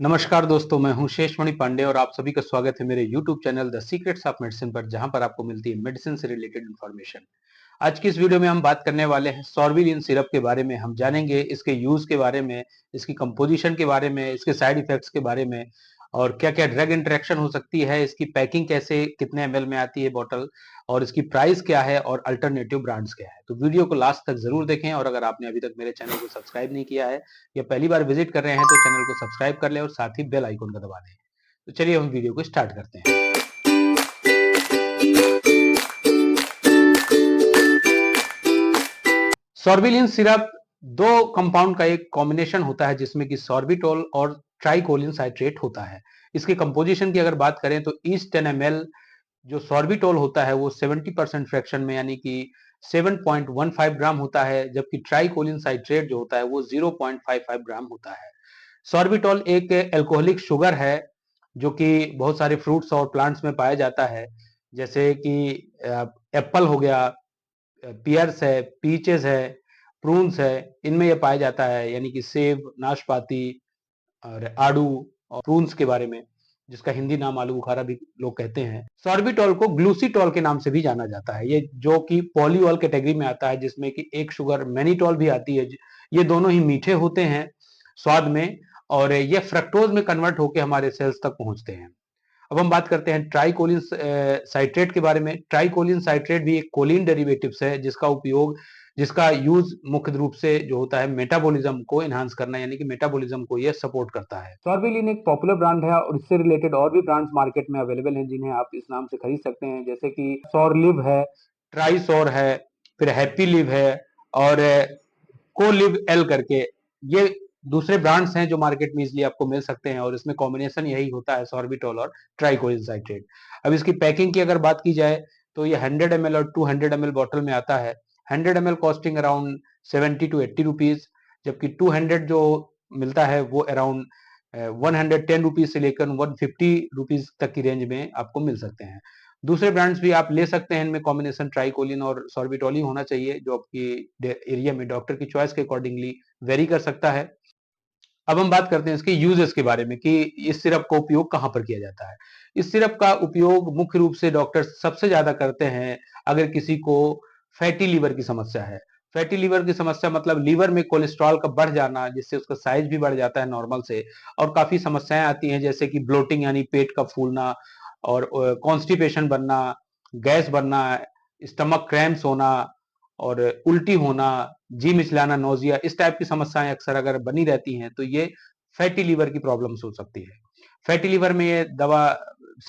नमस्कार दोस्तों, मैं हूं शेषमणि पांडे और आप सभी का स्वागत है मेरे YouTube channel the secrets of medicine पर, जहां पर आपको मिलती है मेडिसिन से रिलेटेड इन्फॉर्मेशन। आज की इस वीडियो में हम बात करने वाले हैं सॉर्बिलिन सिरप के बारे में। हम जानेंगे इसके यूज के बारे में, इसकी कंपोजिशन के बारे में, इसके साइड इफेक्ट्स के बारे में और क्या-क्या ड्रग इंटरेक्शन हो सकती है, इसकी पैकिंग कैसे, कितने एमएल में आती है बॉटल और इसकी प्राइस क्या है और अल्टरनेटिव ब्रांड्स क्या है। तो वीडियो को लास्ट तक जरूर देखें और अगर आपने अभी तक मेरे चैनल को सब्सक्राइब नहीं किया है या पहली बार विजिट कर रहे हैं तो चैनल को सब्सक्राइब कर लें और साथ ही बेल आइकन का दबा दें। तो चलिए हम वीडियो को स्टार्ट करते हैं। सॉर्बिलिन सिरप दो कंपाउंड का एक कॉम्बिनेशन होता है जिसमें कि सॉर्बिटोल और ट्राइकोलिन साइट्रेट होता है। इसके कंपोजिशन की अगर बात करें तो ईच 10 ml जो सॉर्बिटोल होता है वो 70% फ्रैक्शन में यानी कि 7.15 ग्राम होता है, जबकि ट्राइकोलिन साइट्रेट जो होता है वो 0.55 ग्राम होता है। सॉर्बिटॉल एक एल्कोहलिक शुगर है जो कि बहुत सारे फ्रूट्स और प्लांट्स में पाया जाता है, जैसे कि एप्पल हो गया, पियर्स है, पीचेस है, प्रून्स है, इनमें यह पाया जाता है, यानी कि सेब, नाशपाती और आड़ू और प्रून्स के बारे में, जिसका हिंदी नाम आलू बुखारा भी लोग कहते हैं। सॉर्बिटॉल को ग्लूसीटॉल के नाम से भी जाना जाता है, ये जो कि पॉलीऑल कैटेगरी में आता है, जिसमें कि एक शुगर मैनिटॉल भी आती है। ये दोनों ही मीठे होते हैं स्वाद में और ये फ्रक्टोज में कन्वर्ट होकर हमारे सेल्स तक पहुंचते हैं। अब हम बात करते हैं ट्राइकोलिन साइट्रेट के बारे में। ट्राइकोलिन साइट्रेट भी एक कोलिन डेरिवेटिव्स है जिसका यूज मुख्य रूप से जो होता है मेटाबॉलिज्म को एनहांस करना, यानी कि मेटाबॉलिज्म को ये सपोर्ट करता है। सॉर्बिलिन एक पॉपुलर ब्रांड है और इससे रिलेटेड और भी ब्रांड्स मार्केट में अवेलेबल हैं जिन्हें आप इस नाम से खरीद सकते हैं, जैसे कि सॉरलिव है, ट्राइसोर है, फिर हैप्पी लिव है और कोलिव एल करके ये दूसरे ब्रांड्स हैं जो मार्केट में इजीली आपको मिल सकते हैं और इसमें कॉम्बिनेशन यही होता है सॉर्बिटॉल और ट्राइकोलिन साइट्रेट। अब इसकी पैकिंग की अगर बात की जाए तो ये 100 ml और 200 ml बॉटल में आता है। 100 ml costing around 70 to 80 rupees, जबकि 200 जो मिलता है वो अराउंड 110 रुपीज से लेकर 150 रुपीज तक की रेंज में आपको मिल सकते हैं। दूसरे ब्रांड्स भी आप ले सकते हैं, इनमें कॉम्बिनेशन ट्राइकोलिन और सॉर्बिटॉल ही होना चाहिए, जो आपकी एरिया में डॉक्टर की चॉइस के अकॉर्डिंगली वेरी कर सकता है। अब हम बात करते हैं इसके यूजेस के बारे में कि इस सिरप का उपयोग कहां पर किया जाता है। इस सिरप का उपयोग मुख्य रूप से डॉक्टर सबसे ज्यादा करते हैं अगर किसी को फैटी लीवर की समस्या है। फैटी लीवर की समस्या मतलब लीवर में कोलेस्ट्रॉल का बढ़ जाना, जिससे उसका साइज भी बढ़ जाता है नॉर्मल से और काफी समस्याएं आती हैं, जैसे कि ब्लोटिंग यानी पेट का फूलना और कॉन्स्टिपेशन बनना, गैस बनना, स्टमक क्रैम्प्स होना और उल्टी होना, जी मिचलाना, नोजिया, इस टाइप की समस्याएं अक्सर अगर बनी रहती हैं तो ये फैटी लीवर की प्रॉब्लम्स हो सकती है। फैटी लीवर में ये दवा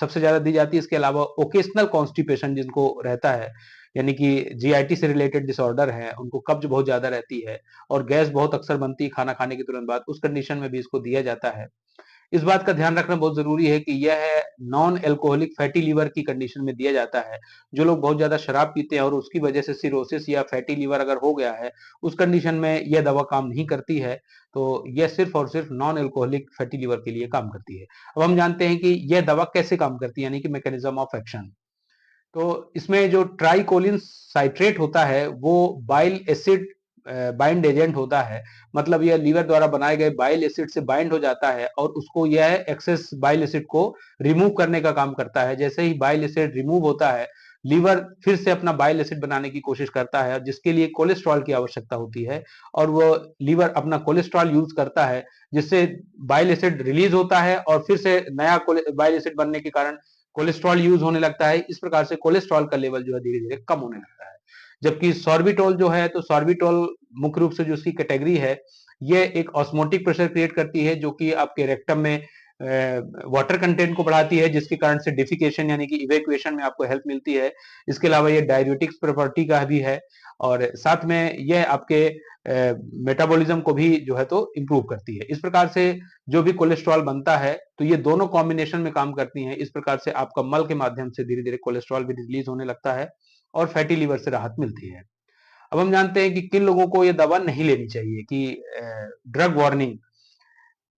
सबसे ज्यादा दी जाती है। इसके अलावा ओकेशनल कॉन्स्टिपेशन जिनको रहता है, यानी कि जीआईटी से रिलेटेड डिसऑर्डर है, उनको कब्ज बहुत ज्यादा रहती है और गैस बहुत अक्सर बनती है खाना खाने के तुरंत बाद, उस कंडीशन में भी इसको दिया जाता है। इस बात का ध्यान रखना बहुत जरूरी है कि यह नॉन एल्कोहलिक फैटी लीवर की कंडीशन में दिया जाता है। जो लोग बहुत ज्यादा शराब पीते हैं और उसकी वजह से सिरोसिस या फैटी लीवर अगर हो गया है, उस कंडीशन में यह दवा काम नहीं करती है। तो यह सिर्फ और सिर्फ नॉन एल्कोहलिक फैटी लीवर के लिए काम करती है। अब हम जानते हैं कि यह दवा कैसे काम करती है, यानी कि मैकेनिज्म ऑफ एक्शन। तो इसमें जो ट्राइकोलिन साइट्रेट होता है वो बाइल एसिड बाइंड एजेंट होता है। मतलब यह लीवर द्वारा बनाए गए बाइल एसिड से बाइंड हो जाता है और उसको यह एक्सेस बाइल एसिड को रिमूव करने का काम करता है। जैसे ही बाइल एसिड रिमूव होता है, लीवर फिर से अपना बाइल एसिड बनाने की कोशिश करता है, जिसके लिए कोलेस्ट्रॉल की आवश्यकता होती है और वो लीवर अपना कोलेस्ट्रॉल यूज करता है, जिससे बाइल एसिड रिलीज होता है और फिर से नया बाइल एसिड बनने के कारण कोलेस्ट्रॉल यूज होने लगता है। इस प्रकार से कोलेस्ट्रॉल का लेवल जो है धीरे धीरे कम होने लगता है। जबकि सॉर्बिटोल जो है, तो सॉर्बिटोल मुख्य रूप से जो उसकी कैटेगरी है, ये एक ऑस्मोटिक प्रेशर क्रिएट करती है जो कि आपके रेक्टम में वाटर कंटेंट को बढ़ाती है, जिसके कारण से डिफिकेशन यानी कि इवेक्युएशन में आपको हेल्प मिलती है। इसके अलावा ये डाययूरेटिक्स प्रॉपर्टी का भी है और साथ में यह आपके मेटाबॉलिज्म को भी जो है तो इंप्रूव करती है। इस प्रकार से जो भी कोलेस्ट्रॉल बनता है तो ये दोनों कॉम्बिनेशन में काम करती हैं। इस प्रकार से आपका मल के माध्यम से धीरे धीरे कोलेस्ट्रॉल भी रिलीज होने लगता है और फैटी लीवर से राहत मिलती है। अब हम जानते हैं कि किन लोगों को ये दवा नहीं लेनी चाहिए, कि ड्रग वार्निंग।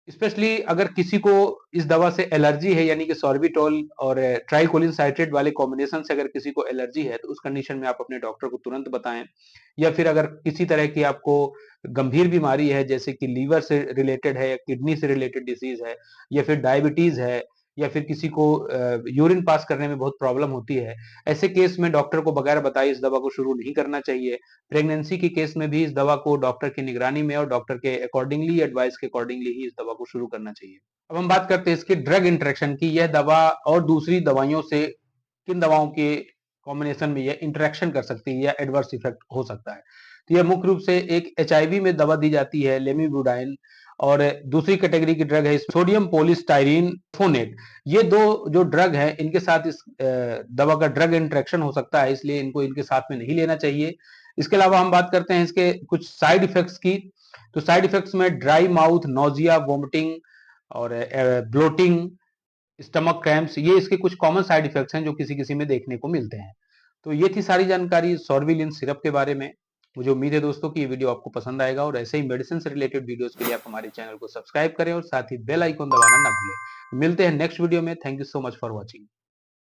स्पेशली अगर किसी को इस दवा से एलर्जी है, यानी कि सॉर्बिटॉल और ट्राइकोलिन साइट्रेट वाले कॉम्बिनेशन से अगर किसी को एलर्जी है, तो उस कंडीशन में आप अपने डॉक्टर को तुरंत बताएं। या फिर अगर किसी तरह की आपको गंभीर बीमारी है, जैसे कि लीवर से रिलेटेड है या किडनी से रिलेटेड डिसीज है या फिर डायबिटीज है या फिर किसी को यूरिन पास करने में बहुत प्रॉब्लम होती है, ऐसे केस में डॉक्टर को बगैर बताए इस दवा को शुरू नहीं करना चाहिए। प्रेगनेंसी के केस में भी इस दवा को डॉक्टर की निगरानी में और डॉक्टर के अकॉर्डिंगली एडवाइस के अकॉर्डिंगली ही इस दवा को शुरू करना चाहिए। अब हम बात करते हैं इसके ड्रग इंटरेक्शन की। यह दवा और दूसरी दवाइयों से किन दवाओं के कॉम्बिनेशन में यह इंटरेक्शन कर सकती है या एडवर्स इफेक्ट हो सकता है। तो यह मुख्य रूप से एक एचआईवी में दवा दी जाती है लेमिब्यूडाइन, और दूसरी कैटेगरी की ड्रग है सोडियम पोलिस्टाइरीन फोनेट। ये दो जो ड्रग है, इनके साथ इस दवा का ड्रग इंटरेक्शन हो सकता है, इसलिए इनको इनके साथ में नहीं लेना चाहिए। इसके अलावा हम बात करते हैं इसके कुछ साइड इफेक्ट्स की। तो साइड इफेक्ट्स में ड्राई माउथ, नोजिया, वोमिटिंग और ब्लोटिंग, स्टमक क्रैम्प्स, ये इसके कुछ कॉमन साइड इफेक्ट्स हैं जो किसी किसी में देखने को मिलते हैं। तो ये थी सारी जानकारी सॉर्बिलिन सिरप के बारे में। मुझे उम्मीद है दोस्तों कि ये वीडियो आपको पसंद आएगा, और ऐसे ही मेडिसिन से रिलेटेड वीडियोस के लिए आप हमारे चैनल को सब्सक्राइब करें और साथ ही बेल आइकन दबाना ना भूलें। मिलते हैं नेक्स्ट वीडियो में। Thank you so much for watching.